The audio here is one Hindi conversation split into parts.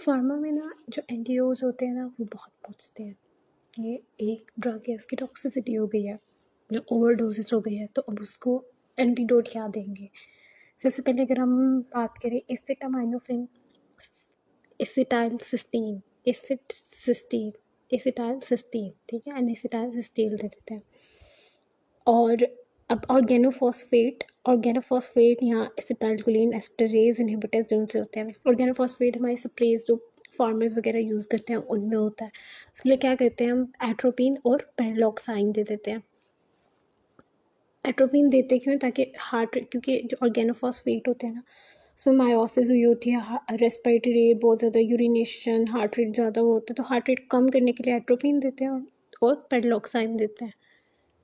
फार्मा में ना जो एनटीओज होते हैं ना वो बहुत पहुँचते हैं। ये एक ड्रग है, उसकी टॉक्सिसिटी हो गई है, ओवरडोजेस हो गई है, तो अब उसको एंटीडोट क्या देंगे। सबसे पहले अगर हम बात करें एसिटामाइनोफेन, एसिटाइल सिस्टीन, एसिटाइल सिस्टीन, ठीक है, एसिटाइल सिस्टीन दे देते हैं। और अब ऑर्गेनोफॉस्फेट यहाँ एसिटाइलकोलिन एस्टरेज इनहिबिटर्स जो उनसे होते हैं। ऑर्गेनोफॉस्फेट हमारे स्प्रेज जो फार्मर्स वगैरह यूज़ करते हैं उनमें होता है। उसके लिए क्या करते हैं हम, एट्रोपिन और पेरलॉक्साइन दे देते हैं। एट्रोपिन देते क्यों, ताकि क्योंकि जो ऑर्गेनोफॉस्फेट होते हैं ना उसमें मायोसिस हुई होती है, रेस्पिरेटरी रेट बहुत ज़्यादा, यूरिनेशन, हार्ट रेट ज़्यादा वो होता है, तो हार्ट रेट कम करने के लिए एट्रोपिन देते हैं और पेरलॉक्साइन देते हैं।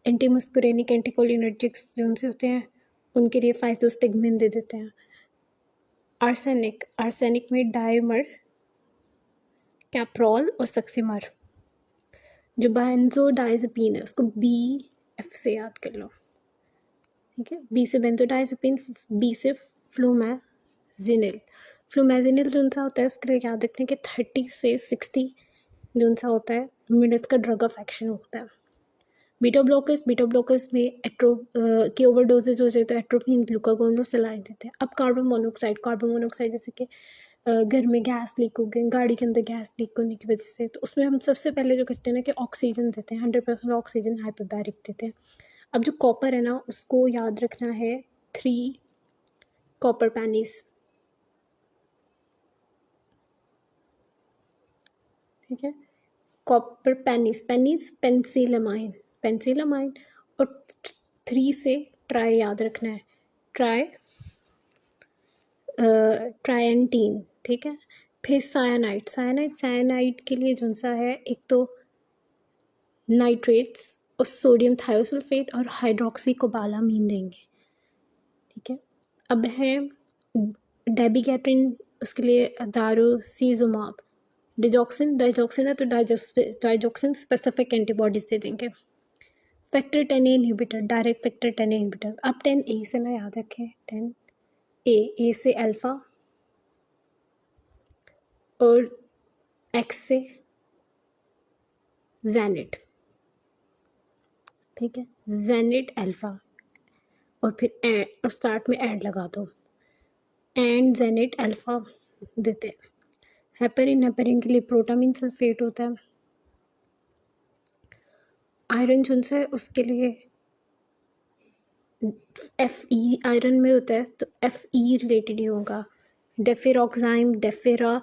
एंटीमस्कुरेनिक एंटीकोलिनर्जिक्स जो उनसे होते हैं उनके लिए फाइजोस्टिगमिन दे देते हैं। आर्सेनिक में डायमर, कैप्रोल और सक्सिमर। जो बेंजोडाइज़ेपिन है उसको BF से याद कर लो, ठीक है। B से बेंजोडाइज़ेपिन, B से फ्लूमेजिनिल जो उनसा होता है उसके लिए याद रखने के 30 से 60 जो उनसा होता है मिनट्स का ड्रग ऑफ एक्शन होता है। बीटा ब्लॉकर्स में की ओवरडोजेज हो जाए तो एट्रोपिन, ग्लूकागोन और सलाइन देते हैं। अब कार्बन मोनोऑक्साइड जैसे कि घर में गैस लीक हो गई, गाड़ी के अंदर गैस लीक होने की वजह से, तो उसमें हम सबसे पहले जो करते हैं ना कि ऑक्सीजन देते हैं, 100% ऑक्सीजन हाइपोबैरिक देते हैं। अब जो कॉपर है ना उसको याद रखना है 3 कॉपर पैनीज, ठीक है। कॉपर पैनीज पेंसिलामाइन और 3 से ट्राई याद रखना है, ट्रायंटीन, ठीक है। फिर साइनाइड के लिए जो सा है एक तो नाइट्रेट्स और सोडियम थायोसल्फेट और हाइड्रोक्सी कोबालामीन देंगे, ठीक है। अब है डेबिगेट्रिन, उसके लिए दारुसीजुमाब। डाइजॉक्सिन है तो डाइजॉक्सिन स्पेसिफिक एंटीबॉडीज दे देंगे। Factor 10A inhibitor, direct factor 10A inhibitor. अब 10A से ना याद रखें, 10A से अल्फा और X से जेनेट, ठीक है, जेनेट अल्फा और फिर और स्टार्ट में एड लगा दो, एंड जेनेट अल्फा देते हैं। हेपेरिन के लिए प्रोटामिन सल्फेट होता है। आयरन जो है उसके लिए Fe आयरन में होता है तो Fe रिलेटेड ही होगा। डेफेरॉक्साइम, डेफेरा